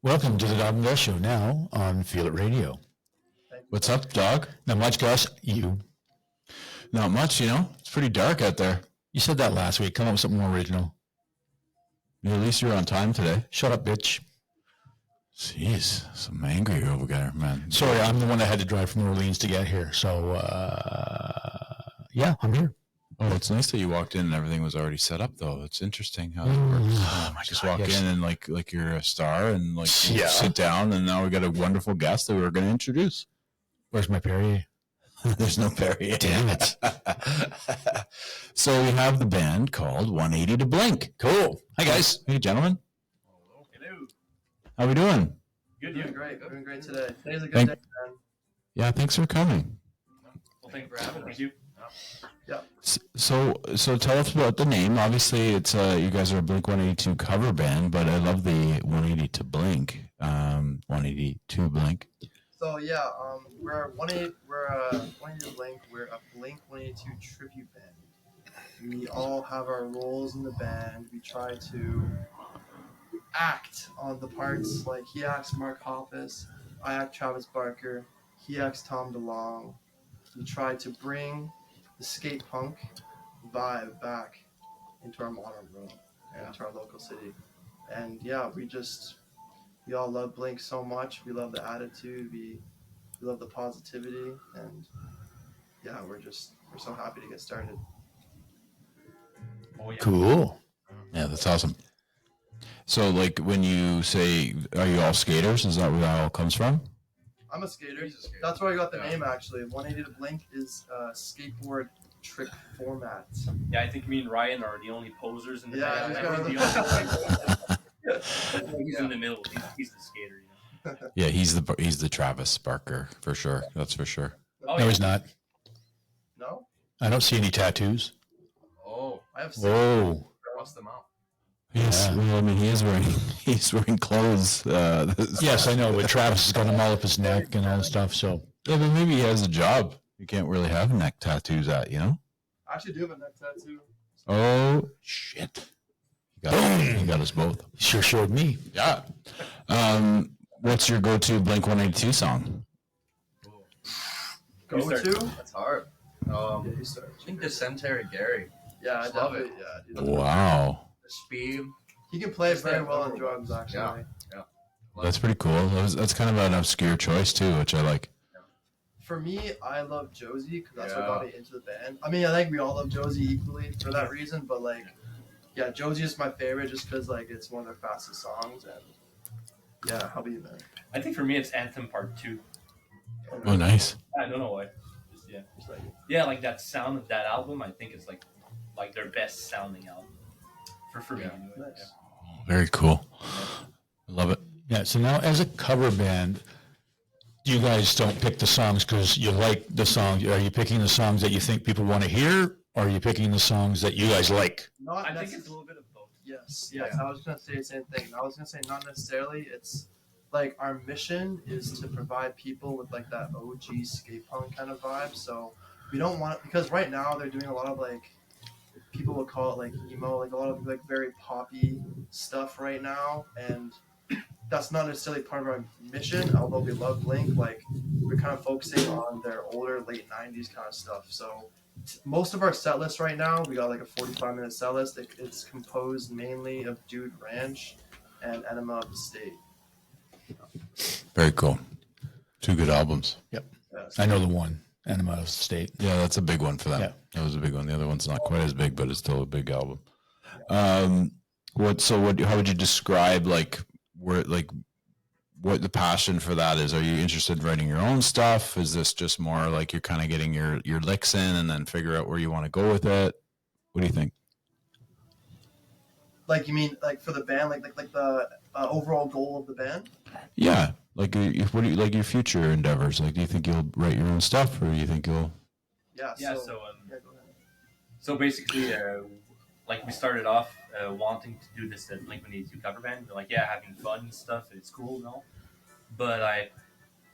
Welcome to the Dog and Gus Show now on Feel It Radio. What's up, dog? Not much, Gus. You. Not much, It's pretty dark out there. You said that last week. Come up with something more original. At least you're on time today. Shut up, bitch. Jeez, some angry over there, man. Sorry, I'm the one that had to drive from New Orleans to get here. So, yeah, I'm here. Oh, it's nice that you walked in and everything was already set up, though. It's interesting how it works. Oh, my Just God, walk yes. in and like you're a star and Yeah. sit down, and now we got a wonderful guest that we're going to introduce. Where's my Perrier? There's no Perrier. Damn it. So we have the band called 180 to Blink. Cool. Hi, guys. Hey, gentlemen. Hello. How we doing? Good, Doing you? great. Doing great today. Today's a good day, man. Yeah, thanks for coming. Well, thank you for having us. Thank you. So tell us about the name. Obviously, it's you guys are a Blink 182 cover band, but I love the 180 to Blink. 180 to Blink. So yeah, we're 180 Blink. We're a Blink 182 tribute band. We all have our roles in the band. We try to act on the parts. Like he acts Mark Hoppus, I act Travis Barker, he acts Tom DeLong. We try to bring the skate punk vibe back into our modern world, into our local city. And yeah, we all love Blink so much. We love the attitude. We love the positivity, and yeah, we're so happy to get started. Oh, yeah. Cool. Yeah, that's awesome. So, like, when you say, are you all skaters? Is that where that all comes from? I'm a skater. That's where I got the name, actually. 180 to Blink is a skateboard trick format. Yeah, I think me and Ryan are the only posers in the Yeah, band. he's I got think he's in the middle. He's the skater, Yeah, he's the Travis Barker for sure. That's for sure. Oh, No, yeah. he's not. No? I don't see any tattoos. Oh, I have Whoa. crossed them out. Yes, Yeah. well, I mean, he's wearing clothes. Yes, I know, but Travis has got them all up his neck and all the stuff, so. Yeah, but maybe he has a job. You can't really have neck tattoos I actually do have a neck tattoo. Oh, shit. He got us both. Sure showed me. Yeah. What's your go-to Blink 182 song? Go start. to? That's hard. Yeah, you start. I think Dysentery Gary. Yeah, I Just love definitely. it. Yeah, dude. Wow. The speed. He can play Just very that well on overall. drugs, actually. Yeah. That's pretty cool. That's kind of an obscure choice, too, which I like. For me, I love Josie because that's what Yeah. got me into the band. I mean, I think we all love Josie equally for that reason, but like, yeah, Josie is my favorite just because like it's one of their fastest songs, and yeah, how about you, man? I think for me it's Anthem Part 2. Oh, nice. I don't know why. Just, yeah. Just like, Yeah, like that sound of that album, I think it's like their best sounding album. For me, Yeah. anyway. nice. Very cool. I love it. Yeah, so now as a cover band, you guys don't pick the songs because you like the songs. Are you picking the songs that you think people want to hear, or are you picking the songs that you guys like? Not I think it's necess- a little bit of both. Yes, I was gonna say the same thing. I was gonna say not necessarily. It's like our mission is to provide people with like that OG skate punk kind of vibe. So we don't want because right now they're doing a lot of like people would call it like emo, like a lot of like very poppy stuff right now, and that's not necessarily part of our mission. Although we love Blink, like we're kind of focusing on their older late '90s kind of stuff. So most of our set list right now, we got like a 45-minute set list. It's composed mainly of Dude Ranch and Enema of the State. Very cool. Two good albums. Yes. I know the one, Enema of the State. Yeah, that's a big one for them. Yeah. That was a big one. The other one's not quite as big, but it's still a big album. How would you describe what the passion for that is? Are you interested in writing your own stuff? Is this just more like you're kind of getting your licks in and then figure out where you want to go with it? What do you think? Like you mean like for the band, like the overall goal of the band? Yeah, like what do you like your future endeavors? Like, do you think you'll write your own stuff, or do you think you'll? Yeah. Yeah, So, so yeah, go ahead. So basically, like we started off wanting to do this Blink 182 cover band. We're like, yeah, having fun and stuff. It's cool and all. But I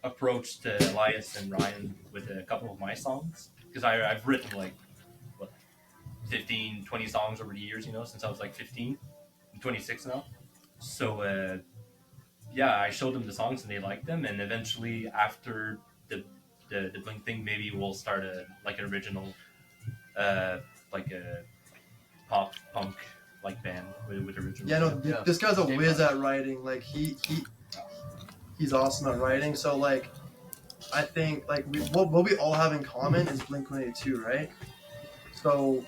approached Elias and Ryan with a couple of my songs because I've written like 15, 20 songs over the years, since I was like 15. I'm 26 now. So yeah, I showed them the songs and they liked them, and eventually after the Blink thing, maybe we'll start an original, like a pop punk like band with original. Yeah, no, this guy's a whiz at writing. Like he's awesome at writing. So like, I think like what we all have in common is Blink-182, right? So,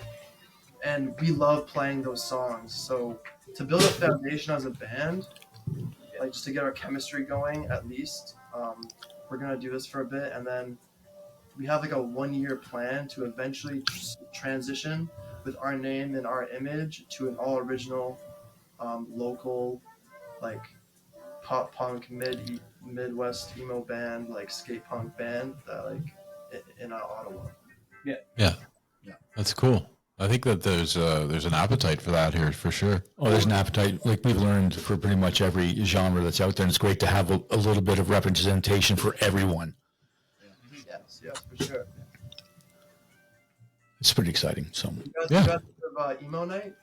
and we love playing those songs. So to build a foundation as a band, like just to get our chemistry going, at least, we're gonna do this for a bit, and then we have like a 1-year plan to eventually transition with our name and our image to an all original, local, like pop punk Midwest emo band, like skate punk band that like in Ottawa. Yeah. That's cool. I think that there's an appetite for that here for sure. Oh, there's an appetite. Like we've learned for pretty much every genre that's out there, and it's great to have a little bit of representation for everyone. Yes, for sure. It's pretty exciting. So You guys heard of Emo Night?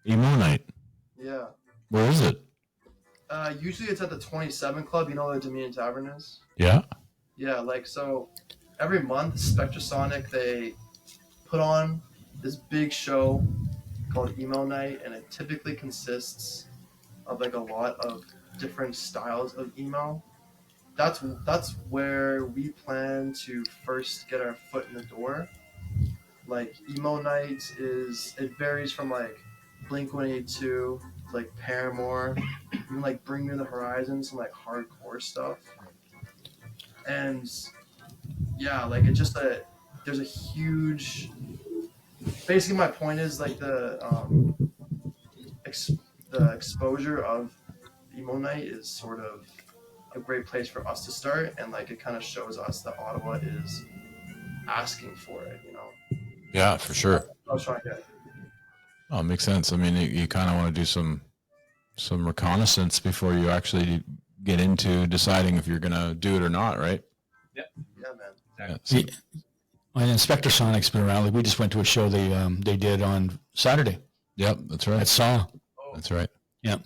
Emo Night. Yeah. Where is it? Usually it's at the 27 Club. You know where the Dominion Tavern is? Yeah. Yeah, like so every month Spectrasonic, they put on this big show called Emo Night, and it typically consists of like a lot of different styles of emo. That's where we plan to first get our foot in the door. Like Emo Night it varies from like Blink-182 to like Paramore, even like Bring Me the Horizon, some like hardcore stuff. And yeah, like it's just there's a huge. Basically, my point is like the exposure of Emo Night is sort of a great place for us to start, and like it kind of shows us that Ottawa is asking for it, you know. Yeah, for sure. I was trying to get. Oh, it makes sense. I mean, you kind of want to do some reconnaissance before you actually get into deciding if you're gonna do it or not, right? Yeah, man. Yeah. See, and Inspector Sonic's been around. Like we just went to a show they did on Saturday Yep, that's right. at Saw. Oh, That's right. that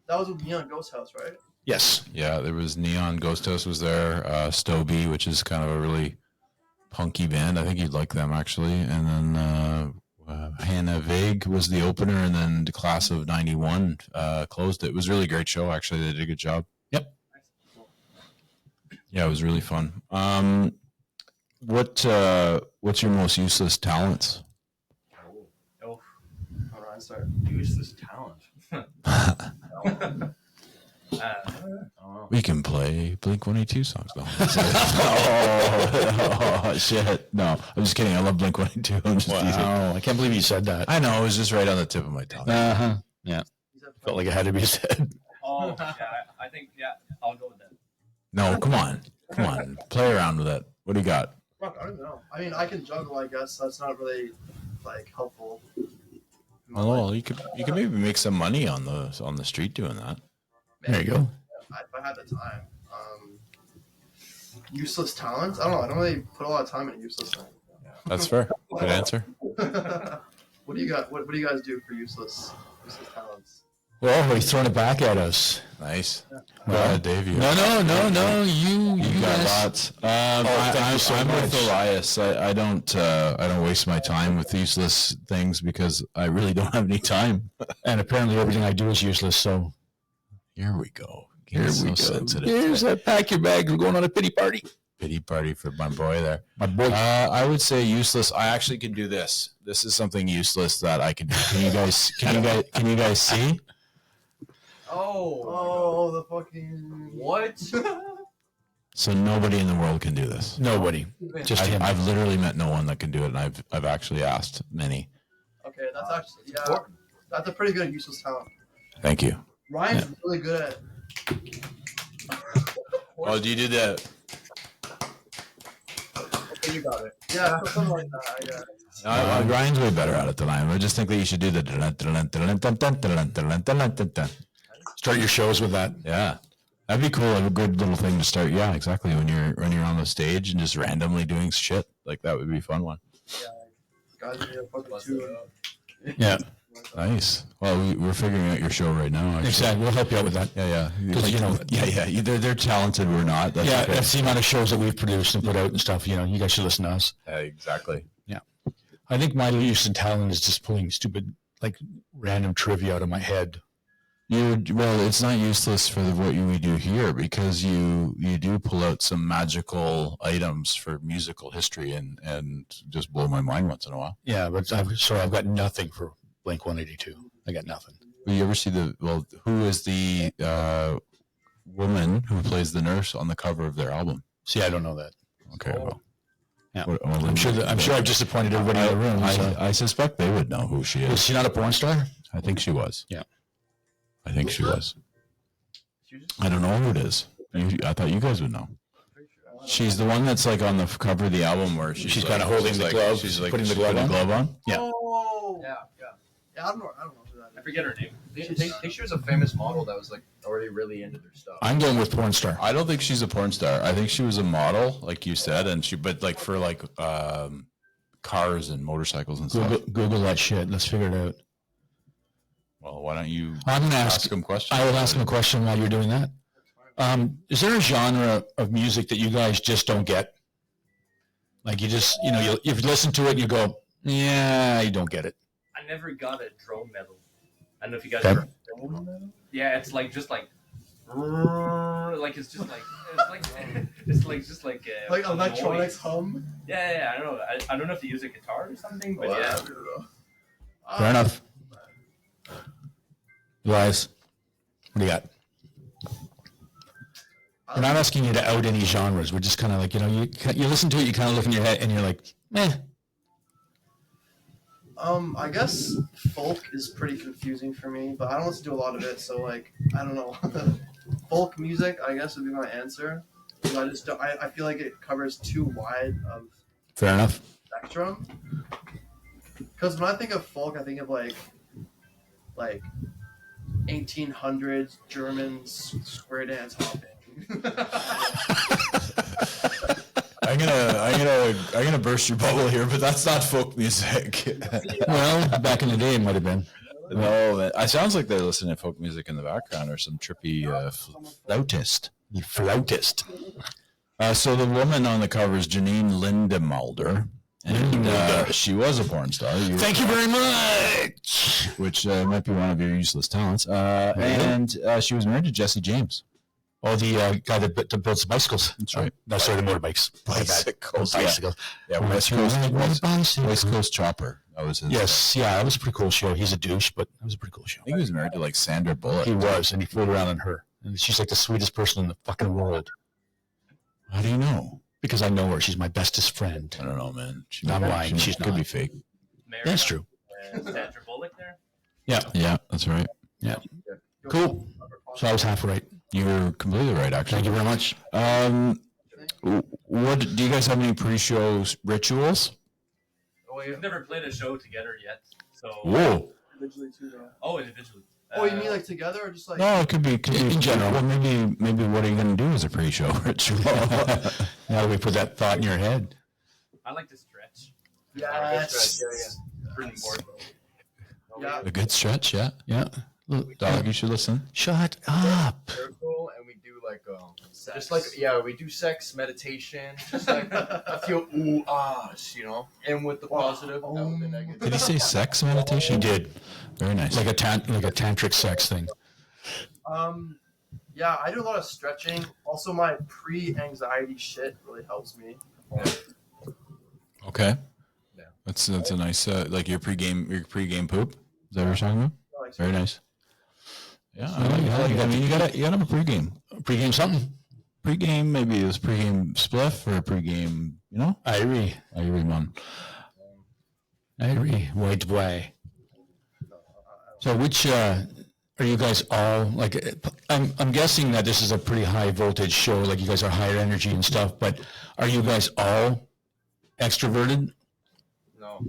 was with Neon Ghost House, right? Yes. Yeah, there was Neon Ghost House was there, Stoby, which is kind of a really punky band. I think you'd like them actually. And then Hannah Vague was the opener, and then the class of '91 closed it. It was a really great show. Actually, they did a good job. Yep. Yeah, it was really fun. What's your most useless talents? Oh, All right, start. Useless talent. We can play Blink-182 songs. No. oh, shit. No, I'm just kidding. I love Blink-182. I'm just teasing. Wow, I can't believe you said that. I know. It was just right on the tip of my tongue. Uh-huh. Yeah. Felt like it had to be said. oh, yeah. I think I'll go with that. No, come on. Come on. Play around with it. What do you got? Fuck, I don't know. I mean, I can juggle. I guess that's not really like helpful. Oh, well, you could maybe make some money on the street doing that. There you go. If I had the time. Useless talents? I don't know. I don't really put a lot of time into useless things. That's fair. Good answer. What do you got? What do you guys do for useless talents? Well, he's throwing it back at us. Nice. Well, Dave, you. No. You got guys. lots. thank you so I'm with much. Elias. I don't waste my time with useless things because I really don't have any time. And apparently everything I do is useless. So Here we go. here Getting we so go. sensitive. Here's that. Pack your bags. We're going on a pity party. Pity party for my boy there. My boy. I would say useless. I actually can do this. This is something useless that I can do. Can you guys see? Oh, the fucking What? So nobody in the world can do this. Nobody. Just him. I've literally met no one that can do it, and I've actually asked many. Okay, that's actually that's a pretty good useless talent. Thank you. Ryan's really good at. Oh, do you do that? Okay, you got it. Yeah, something like that. I guess. Ryan's way better at it than I am. I just think that you should do the. Start your shows with that. Yeah, that'd be cool. Have a good little thing to start. Yeah, exactly. When you're on the stage and just randomly doing shit, like that would be a fun one. Guys, need a fucking tune. Yeah. Nice. Well, we're figuring out your show right now. Actually. Exactly. We'll help you out with that. Yeah. Because, you know, Either they're talented, we're not. That's yeah, okay. that's the amount of shows that we've produced and put out and stuff. You know, you guys should listen to us. Exactly. Yeah. I think my use and talent is just pulling stupid, like random trivia out of my head. Well, it's not useless for what we do here because you do pull out some magical items for musical history and just blow my mind once in a while. Yeah, but I've got nothing for Blink 182. I got nothing. Will you ever see who is the woman who plays the nurse on the cover of their album? See, I don't know that. Okay, well. Yeah. I'm sure I've disappointed everybody in the room. I suspect they would know who she is. Was she not a porn star? I think she was. Yeah. I think she was. I don't know who it is. I thought you guys would know. She's the one that's like on the cover of the album where she's kind of holding the glove. She's like putting the glove on. Yeah. Oh. Yeah. I don't know who that is. I forget her name. I think she was a famous model that was like already really into their stuff. I'm going with porn star. I don't think she's a porn star. I think she was a model, like you said, but like for like cars and motorcycles and stuff. Google that shit. Let's figure it out. Well, why don't you I'm going to ask him questions? I will ask him a question while you're doing that. Is there a genre of music that you guys just don't get? Like you just, if you listen to it and you go, yeah, you don't get it. I never got a drone metal. I don't know if you guys. Okay. Yeah, it's like just like it's just like Like electronics noise. hum. Yeah. I don't know. I don't know if they use a guitar or something, but yeah. Fair enough. Elias, what do you got? We're not asking you to out any genres. We're just kind of like, you listen to it, you kind of look in your head, and you're like, eh. I guess folk is pretty confusing for me, but I don't listen to a lot of it, so like, I don't know. Folk music, I guess, would be my answer. I just don't, I feel like it covers too wide of Fair enough. spectrum. Because when I think of folk, I think of like 1800s German square dance hopping. I'm gonna burst your bubble here, but that's not folk music. Well, back in the day, it might have been. No, it sounds like they're listening to folk music in the background or some trippy flautist. The flautist. So the woman on the cover is Janine Lindemalder, and she was a porn star. Thank you very much. Which might be one of your useless talents. And she was married to Jesse James. Oh, the guy that builds bicycles. That's right. No, sorry, the motorbikes. Bicycles. Bicycle. Yeah, West Coast Chopper. That was his. Yes, yeah, that was a pretty cool show. He's a douche, but that was a pretty cool show. I think he was married to like Sandra Bullock. He was, and he flew around on her. And she's like the sweetest person in the fucking world. How do you know? Because I know her. She's my bestest friend. I don't know, man. I'm lying. She's could not. be fake. Mary, That's true. Sandra Bullock there. Yeah, that's right. Yeah. Cool. So I was half right. You were completely right, actually. Thank you very much. What do you guys have any pre-show rituals? We've never played a show together yet, so. Whoa. Individually too, though. Oh, individually. Oh, you mean like together or just like? No, it could be in general. Well, maybe what are you going to do as a pre-show ritual? Now that we put that thought in your head. I like to stretch. Yes. Pretty important. Yeah. A good stretch, yeah. Yeah. Dog, you should listen. Shut up. Circle, and we do like just like we do sex meditation, just like a few ooh ahs, and with the positive, out with the negative. Did he say sex meditation? He did. Very nice. Like a tantric sex thing. Yeah, I do a lot of stretching. Also, my pre-anxiety shit really helps me. Okay. Yeah. That's a nice like your pregame poop. Is that what you're talking about? Very nice. Yeah, I like that. I mean, you gotta have a pregame. Pre-game something. Pregame, maybe it was pregame spliff or a pregame, I agree. man. I agree. White boy. So which are you guys all like? I'm guessing that this is a pretty high voltage show. Like you guys are higher energy and stuff. But are you guys all extroverted? No.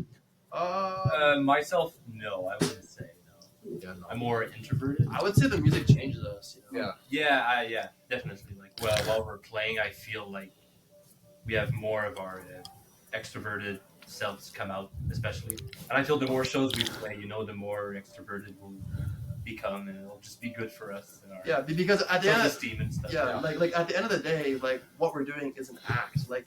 Myself, no, I wouldn't say no. Yeah, no. I'm more introverted. I would say the music changes us. Yeah. Yeah, definitely. Like, while we're playing, I feel like we have more of our extroverted selves come out, especially. And I feel the more shows we play, the more extroverted we'll become, and it'll just be good for us. And our because at the end, self-esteem and stuff. like at the end of the day, like what we're doing is an act. Like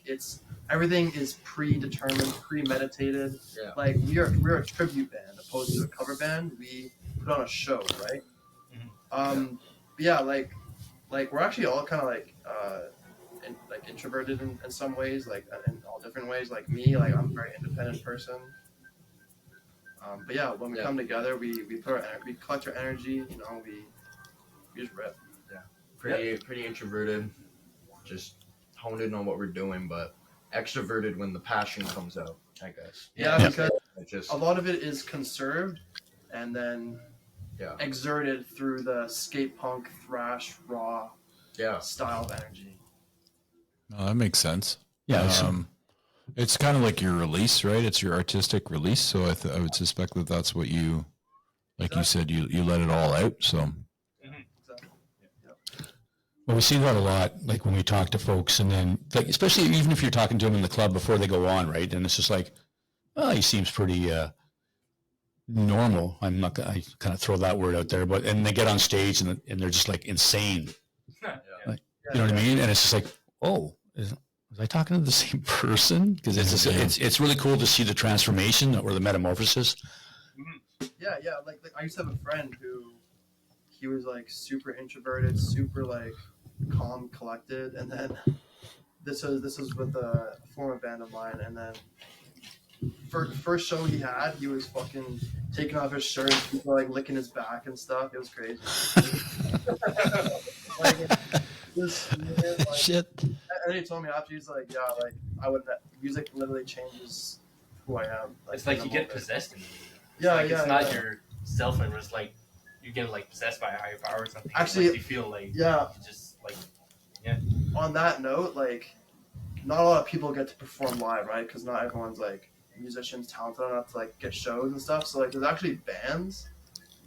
everything is predetermined, premeditated. Yeah. Like we're a tribute band opposed to a cover band. We put on a show, right? Mm-hmm. Like we're actually all kind of introverted in some ways, like in all different ways. Like me, like I'm a very independent person. But yeah, when we come together, we collect our energy. We just rip. Yeah, pretty introverted, just honed in on what we're doing, but extroverted when the passion comes out, I guess. Yeah, because just a lot of it is conserved, and then exerted through the skate punk, thrash, raw style of energy. Oh, that makes sense. Yeah. It's kind of like your release, right? It's your artistic release. So I would suspect that that's what you, like you said, you let it all out. So. Exactly. Well, we see that a lot, like when we talk to folks, and then, like, especially even if you're talking to them in the club before they go on, right? And it's just like, oh, he seems pretty normal. I kind of throw that word out there, and they get on stage and they're just like insane. Like, you know what I mean? And it's just like, oh, was I talking to the same person? Because it's really cool to see the transformation or the metamorphosis. Yeah. Like I used to have a friend who he was like super introverted, super like calm, collected, and then this was with a former band of mine, and then first show he had, he was fucking taking off his shirt, people like licking his back and stuff. It was crazy. Shit. And then he told me after, he's like, yeah, like I would. Music literally changes who I am. Like, it's like you get possessed in it. It's not yourself, and it's like you get like possessed by a higher power or something. Actually, you feel like you just like On that note, like not a lot of people get to perform live, right? Because not everyone's like musicians talented enough to like get shows and stuff. So like there's actually bands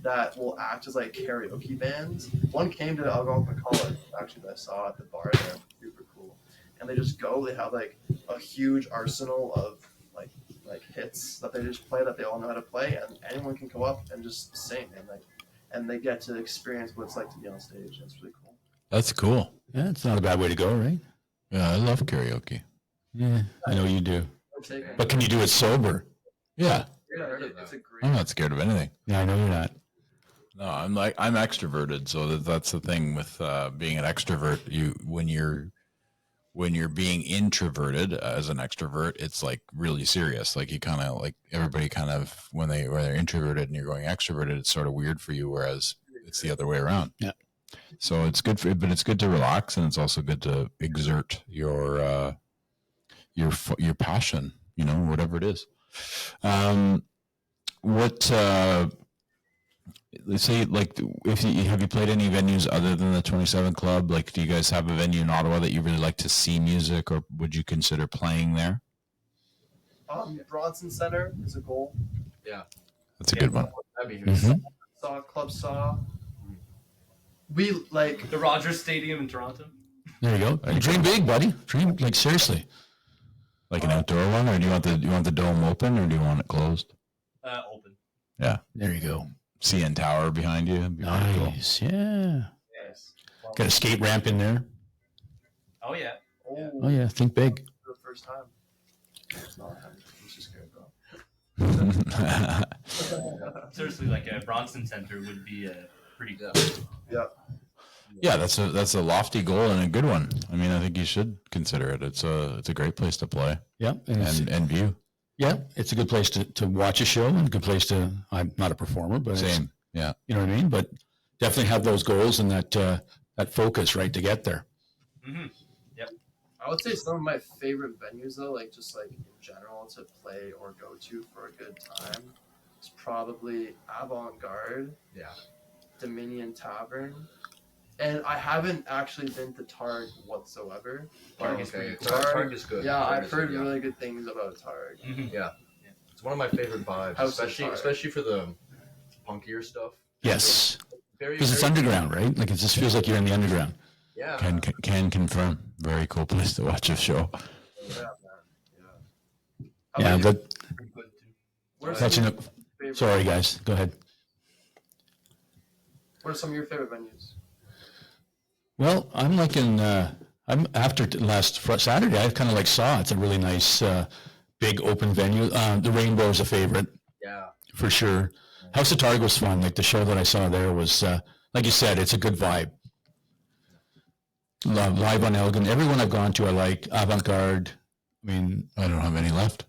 that will act as like karaoke bands. One came to Algonquin College actually that I saw at the bar there, super cool. And they just go, they have like a huge arsenal of like hits that they just play that they all know how to play, and anyone can go up and just sing, and they get to experience what it's like to be on stage. It's really cool. That's cool. Yeah, it's not a bad way to go, right? Yeah, I love karaoke. Yeah, I know you do. But can you do it sober? Yeah. It's a great. I'm not scared of anything. Yeah, I know you're not. No, I'm extroverted, so that's the thing with being an extrovert. When you're being introverted as an extrovert, it's like really serious. Like you kind of like everybody kind of when they're introverted and you're going extroverted, it's sort of weird for you. Whereas it's the other way around. Yeah. So it's good but it's good to relax, and it's also good to exert your passion. Whatever it is. Let's say, like, have you played any venues other than the 27 Club? Like, do you guys have a venue in Ottawa that you really like to see music, or would you consider playing there? Bronson Center is a goal. Yeah, that's a good one. That'd be huge. Saw. We like the Rogers Stadium in Toronto. There you go. You dream big, buddy. Dream like seriously. Like an outdoor one, or do you want the dome open, or do you want it closed? Open. Yeah. There you go. CN Tower behind you. Nice. Yeah. Yes. Got a skate ramp in there. Oh yeah. Oh yeah. Think big. For the first time. I'm just scared, bro. Seriously, like a Bronson Center would be pretty good. Yeah. Yeah, that's a lofty goal and a good one. I mean, I think you should consider it. It's a great place to play. Yeah. And view. Yeah, it's a good place to watch a show, and a good place to. I'm not a performer, but Same. Yeah. You know what I mean? But definitely have those goals and that focus, right, to get there. Mm-hmm. Yep. I would say some of my favorite venues, though, like just like in general to play or go to for a good time, is probably Avant-Garde. Yeah. Dominion Tavern. And I haven't actually been to Targ whatsoever. Targ is pretty cool. Targ is good. Yeah, Targ I've is heard good, really good things about Targ. Mm-hmm. Yeah. It's one of my favorite vibes, House of especially for the punkier stuff. Yes, Very, because it's very- underground, right? Like it just feels like you're in the underground. Yeah. Can confirm. Very cool place to watch a show. Yeah, man. Yeah, How about What are, some Catching of your up. favorite, Sorry, guys. Go ahead. what are some of your favorite venues? Well, I'm liking. I'm after Saturday. I kind of like saw it's a really nice, big open venue. The Rainbow is a favorite Yeah. for sure. House of Target was fun. Like the show that I saw there was, like you said, it's a good vibe. Live on Elgin. Everyone I've gone to, I like. Avant Garde. I mean, I don't have any left.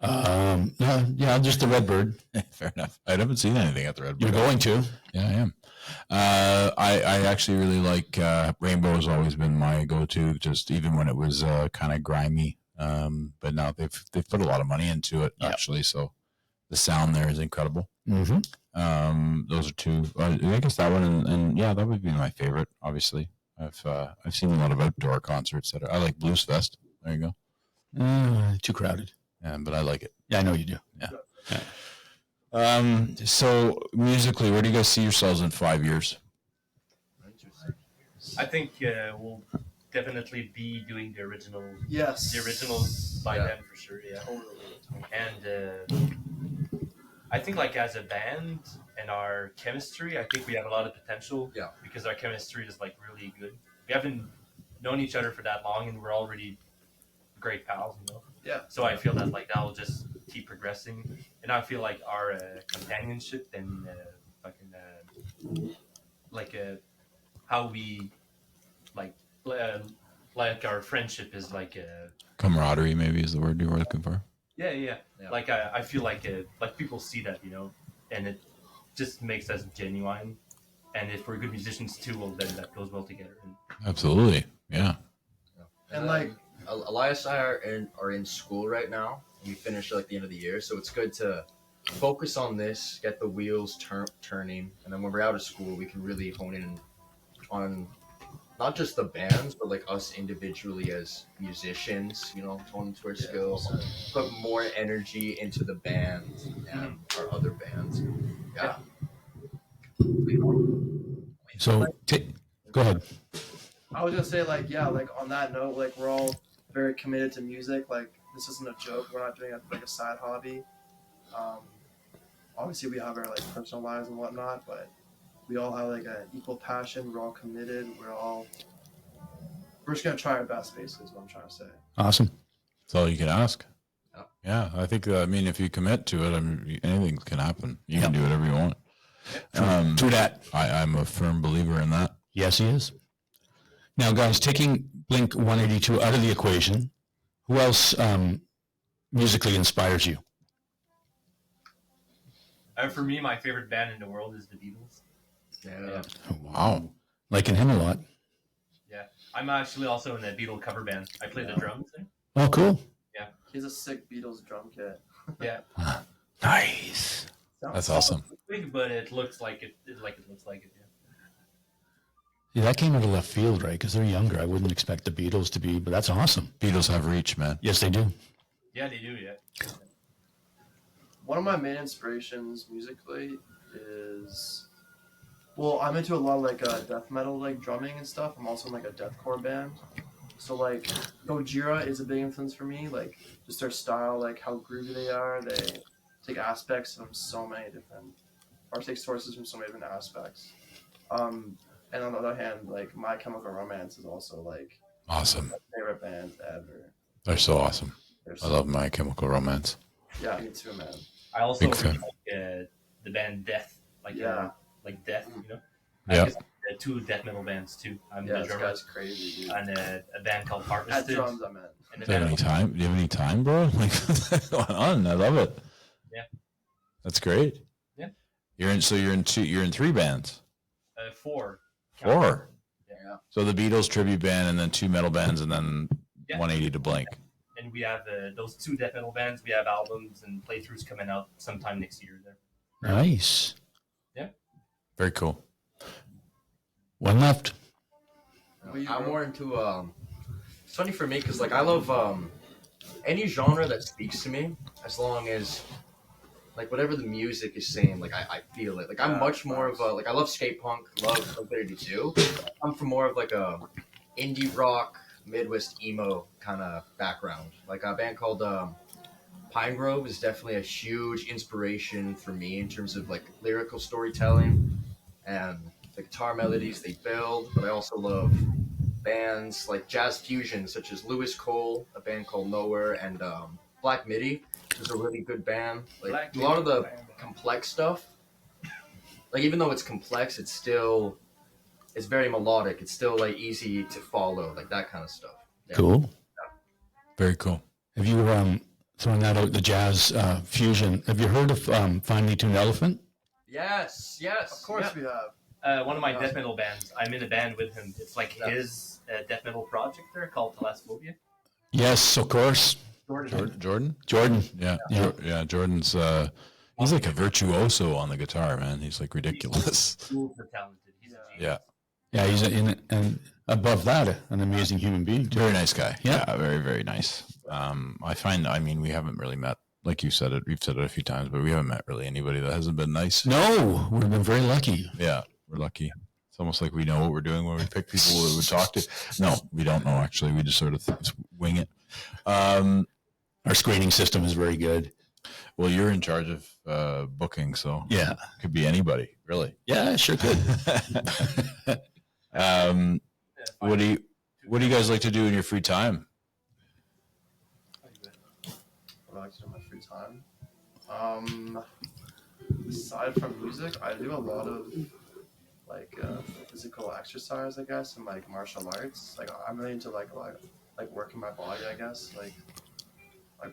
no, yeah, just the Redbird. Fair enough. I haven't seen anything at the Red You're Bull. going to. Yeah, I am. I actually really like Rainbow has always been my go-to, just even when it was kind of grimy. But now they've put a lot of money into it actually, so the sound there is incredible. Mm-hmm. Those are two. I guess that one and yeah, that would be my favorite. Obviously, I've seen a lot of outdoor concerts I like Blues Fest. There you go. Too crowded. Yeah, but I like it. Yeah, I know you do. Yeah. So musically, where do you guys see yourselves in 5 years? I think we'll definitely be doing the originals by Yeah. then for sure. Yeah, and I think like as a band and our chemistry, I think we have a lot of potential. Yeah. Because our chemistry is like really good. We haven't known each other for that long, and we're already great pals. Yeah. So I feel that like that will just keep progressing, and I feel like our companionship and how we like our friendship is like Camaraderie, maybe, is the word you were looking for. yeah. Yeah. Like I feel like people see that, and it just makes us genuine. And if we're good musicians too, well, then that goes well together. Absolutely, yeah. And like, Elias and I are in school right now. We finish like the end of the year, so it's good to focus on this, get the wheels turning, and then when we're out of school, we can really hone in on not just the bands, but like us individually as musicians. Hone into our skills, put more energy into the band and our other bands. Yeah. So, go ahead. I was gonna say like, yeah, like on that note, like we're all very committed to music. Like this isn't a joke. We're not doing it like a side hobby. Obviously we have our like personal lives and whatnot, but we all have like an equal passion. We're all committed. We're just gonna try our best. Basically, is what I'm trying to say. Awesome. That's all you can ask. Yeah. Yeah, I think. If you commit to it, anything can happen. You can do whatever you want. True that. I'm a firm believer in that. Yes, he is. Now, guys, taking Blink 182 out of the equation, who else musically inspires you? For me, my favorite band in the world is the Beatles. Yeah. Oh, wow. Liking him a lot. Yeah, I'm actually also in a Beatles cover band. I play the drums there. Oh, cool. He has a sick Beatles drum kit. Yeah, Nice. That's awesome. big, but it looks like it. It looks like it. Yeah. Yeah, that came out of left field, right? Because they're younger. I wouldn't expect the Beatles to be, but that's awesome. Beatles have reach, man. Yes, they do. Yeah, they do. Yeah. One of my main inspirations musically is, well, I'm into a lot of like death metal, like drumming and stuff. I'm also in like a deathcore band. So like Gojira is a big influence for me. Like just their style, like how groovy they are. They take aspects from so many different, or take sources from so many different aspects. And on the other hand, like My Chemical Romance is also like Awesome. my favorite band ever. They're so awesome. They're I love My Chemical Romance. Yeah, me too, man. I also Big fan. like the band Death. Like like Death. Yeah. I guess, two death metal bands too. I'm Yeah, the this drummer. guy's crazy, dude. And a band called At Harvested. drums, I meant. And a Do you have band any time? Do you have any time, bro? Like, what's going on? I love it. Yeah. That's great. Yeah. You're in 3 bands. 4. 4. Yeah. So the Beatles tribute band, and then 2 metal bands, and then Yeah. 180 to Blink. And we have those 2 death metal bands. We have albums and playthroughs coming out sometime next year. There. Nice. Very cool. One left. I'm more into it's funny for me because like I love any genre that speaks to me, as long as like whatever the music is saying, like I feel it. Like I'm much more of a like I love skate punk, love Blink-182. I'm from more of like a indie rock, Midwest emo kind of background. Like a band called Pine Grove is definitely a huge inspiration for me in terms of like lyrical storytelling and the guitar melodies they build. But I also love bands like jazz fusion, such as Lewis Cole, a band called Nowhere, and Black Midi, which is a really good band. Like Black a lot of the Midi. complex stuff, like even though it's complex, it's very melodic. It's still like easy to follow, like that kind of stuff. Yeah. Cool. Very cool. Have you thrown that out, the jazz fusion? Have you heard of Finely Tuned Elephant? Yes. Of course Yeah. we have. One of my death metal bands. I'm in a band with him. It's like his death metal project there called Thalassophobia. Yes, of course. Jordan? Jordan. Yeah. Yeah. Jordan's, he's like a virtuoso on the guitar, man. He's like ridiculous. Super talented. He's a genius. Yeah. Yeah, he's and above that, an amazing human being. Too. Very nice guy. Yeah. Very, very nice. I mean, we haven't really met, like you said it, we've said it a few times, but we haven't met really anybody that hasn't been nice. No, we've been very lucky. Yeah, we're lucky. It's almost like we know what we're doing when we pick people we would talk to. No, we don't know, actually. We just sort of wing it. Our screening system is very good. Well, you're in charge of booking, so Yeah. it could be anybody, really. Yeah, sure could. What do you guys like to do in your free time? What I like to do in my free time. Aside from music, I do a lot of like physical exercise, I guess, and like martial arts. Like I'm really into like working my body, I guess, like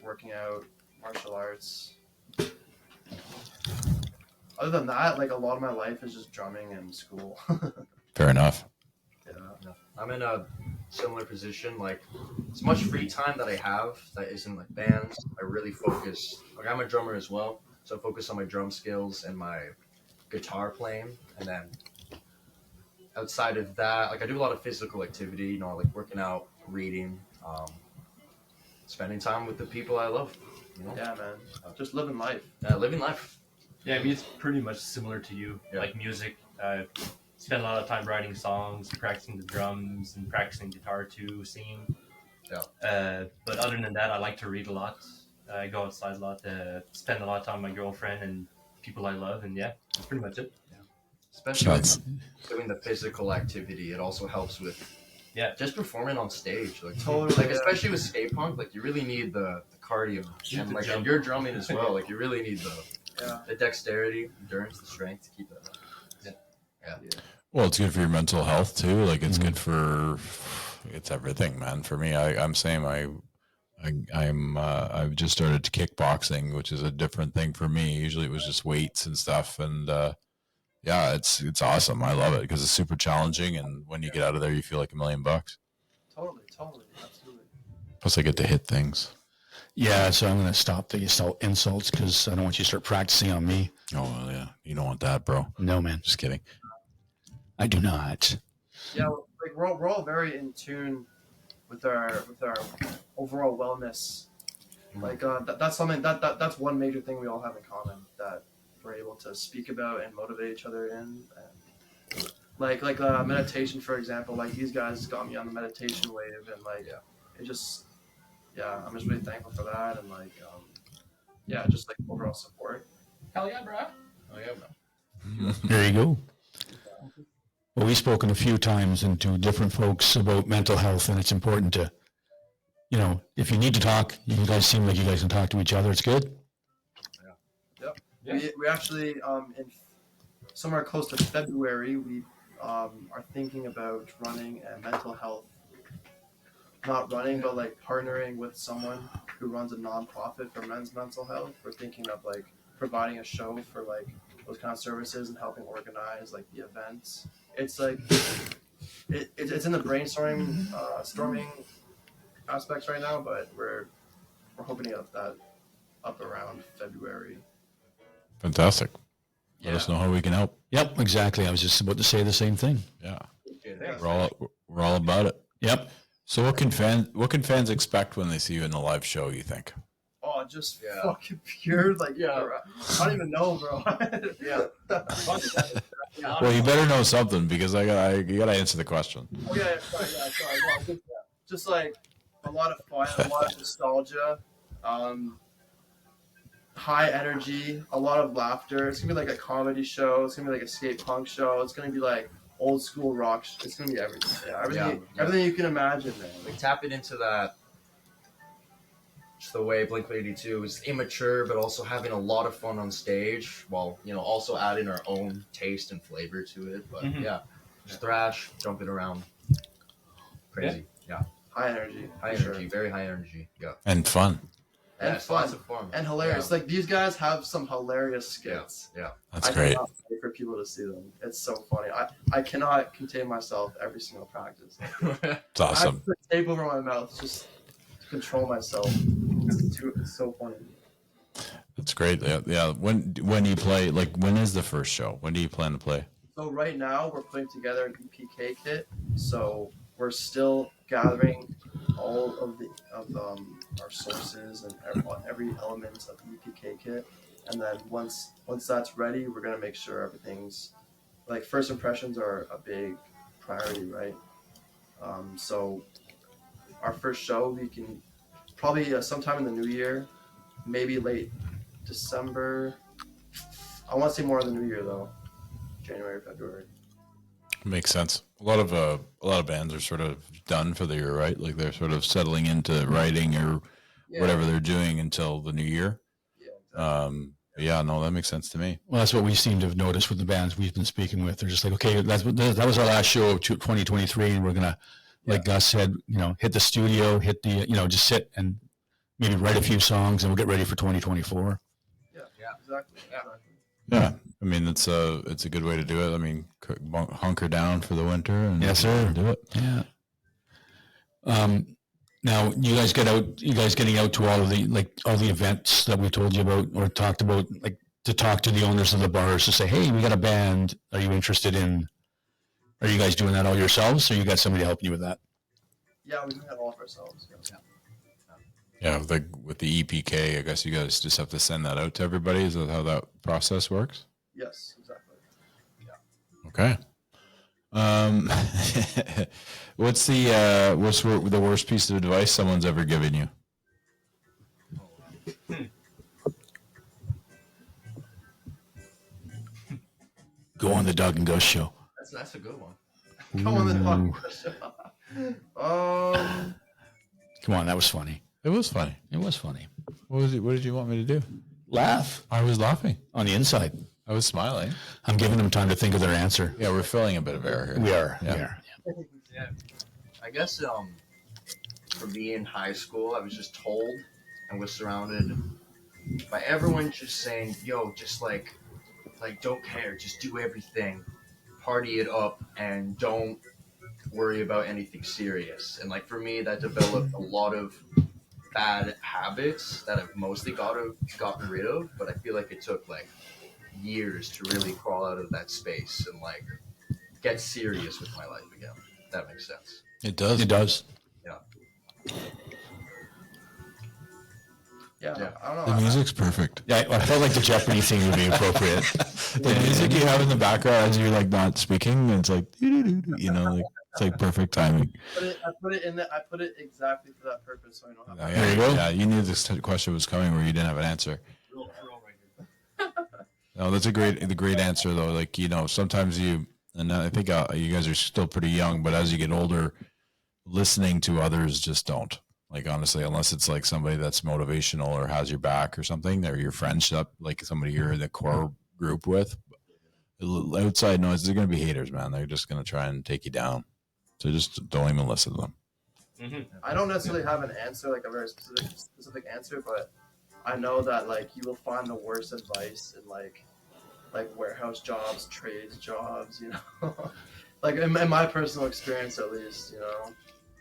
working out, martial arts. Other than that, like a lot of my life is just drumming and school. Fair enough. Yeah. I'm in a similar position. Like, as much free time that I have that isn't like bands, I really focus. Like, I'm a drummer as well, so I focus on my drum skills and my guitar playing. And then outside of that, like I do a lot of physical activity. You know, like working out, reading, spending time with the people I love. You know? Yeah, man. Just living life. Living life. Yeah, I mean, it's pretty much similar to you. Yeah. Like music, spend a lot of time writing songs, practicing the drums, and practicing guitar too, singing. Yeah. But other than that, I like to read a lot. I go outside a lot, spend a lot of time with my girlfriend and people I love, and yeah, that's pretty much it. Especially That's- doing the physical activity, it also helps with just performing on stage. Like Totally, like yeah. especially with skate punk, like you really need the cardio. You have And to like jump. when you're drumming as well, like you really need Yeah. the dexterity, endurance, the strength to keep that up. Well, it's good for your mental health too. Like it's good for, it's everything, man. For me, I'm saying I've just started to kickboxing, which is a different thing for me. Usually it was just weights and stuff. And, yeah, it's awesome. I love it because it's super challenging. And when you get out of there, you feel like $1 million. Totally, absolutely. Plus I get to hit things. Yeah, so I'm going to stop the insults because I don't want you to start practicing on me. Oh, well, yeah. You don't want that, bro. No, man. Just kidding. I do not. Yeah, like we're all very in tune with our overall wellness. Like that's something that's one major thing we all have in common that we're able to speak about and motivate each other in. And like meditation, for example. Like these guys got me on the meditation wave, and like it just I'm just really thankful for that, and like just like overall support. Hell yeah, bro. Oh yeah, There you go. Well, we've spoken a few times and to different folks about mental health, and it's important to, if you need to talk, you guys seem like you guys can talk to each other. It's good. Yeah. We actually in somewhere close to February we are thinking about running a mental health, not running but like partnering with someone who runs a nonprofit for men's mental health. We're thinking of like providing a show for like those kind of services and helping organize like the events. It's like it's in the brainstorming storming aspects right now, but we're hoping to get that up around February. Fantastic. Let us know how we can help. Yep, exactly. I was just about to say the same thing. Yeah. yeah. We're all about it. Yep. So what can fans expect when they see you in the live show, you think? Oh, just Yeah. fucking pure, like, Yeah. I don't even know, bro. Yeah. Well, you better know something because you gotta answer the question. Oh, yeah, sorry. Well, just like a lot of fun, a lot of nostalgia. high energy, a lot of laughter. It's gonna be like a comedy show. It's gonna be like a skate punk show. It's gonna be like old school rock. It's gonna be everything. Yeah, everything you can imagine, man. Like tapping into that, just the way Blink-182 is immature, but also having a lot of fun on stage, while also adding our own taste and flavor to it. But yeah, just thrash, jumping around, crazy. Yeah, High energy. high for energy, sure. very high energy. Yeah, And fun. And it's fun. lots of fun And hilarious. Like these guys have some hilarious skits. Yeah, That's I great. cannot wait for people to see them. It's so funny. I cannot contain myself every single practice. It's I awesome. have to put tape over my mouth just to control myself. It's so funny. That's great. Yeah. When you play, like, when is the first show? When do you plan to play? So right now we're putting together an EPK kit. So we're still gathering all of our sources and every element of the EPK kit. And then once that's ready, we're gonna make sure everything's like first impressions are a big priority, right? So our first show we can probably sometime in the new year, maybe late December. I want to say more in the new year though, January, February. Makes sense. A lot of bands are sort of done for the year, right? Like they're sort of settling into writing or whatever they're doing until the new year. Yeah, exactly. Yeah, no, that makes sense to me. Well, that's what we seem to have noticed with the bands we've been speaking with. They're just like, okay, that was our last show of 2023, and we're gonna, like Gus said, hit the studio, just sit and maybe write a few songs, and we'll get ready for 2024. Yeah, exactly. Yeah, I mean it's a good way to do it. I mean, hunker down for the winter and Yes, sir. do it. Yeah. Now you guys getting out to all the events that we told you about or talked about, like to talk to the owners of the bars to say, hey, we got a band. Are you interested in? Are you guys doing that all yourselves, or you got somebody helping you with that? Yeah, we do that all of ourselves. Yeah. Yeah, with the EPK, I guess you guys just have to send that out to everybody. Is that how that process works? Yes, exactly. Okay. What's the worst piece of advice someone's ever given you? Go on the Dog and Ghost show. that's a good one. Come on, the Come on, that was funny. It was funny. It was funny. What was it? What did you want me to do? Laugh I was laughing. on the inside. I was smiling. I'm giving them time to think of their answer. Yeah, we're filling a bit of air here. We are. Yeah. We are. Yeah, I guess for me in high school, I was just told and was surrounded by everyone just saying, "Yo, just like don't care, just do everything, party it up, and don't worry about anything serious." And like for me, that developed a lot of bad habits that I've mostly gotten rid of. But I feel like it took like years to really crawl out of that space and like get serious with my life again. If that makes sense. It does. It does. Yeah, I don't The know. music's perfect. Yeah, I felt like the Jeopardy thing would be appropriate. The music you have in the background as you're like not speaking, it's like like it's like perfect timing. I put it exactly for that purpose, so I don't have. Yeah, There you go. Yeah, you knew this question was coming where you didn't have an answer. We're all right here. No, that's a great answer though. Like sometimes and I think you guys are still pretty young, but as you get older, listening to others just don't. Like honestly, unless it's like somebody that's motivational or has your back or something, or your friendship, like somebody you're in the core group with. Outside noise, they're going to be haters, man. They're just going to try and take you down. So just don't even listen to them. Mm-hmm. I don't necessarily have an answer, like a very specific answer, but I know that like you will find the worst advice in like warehouse jobs, trades jobs, like in my personal experience at least,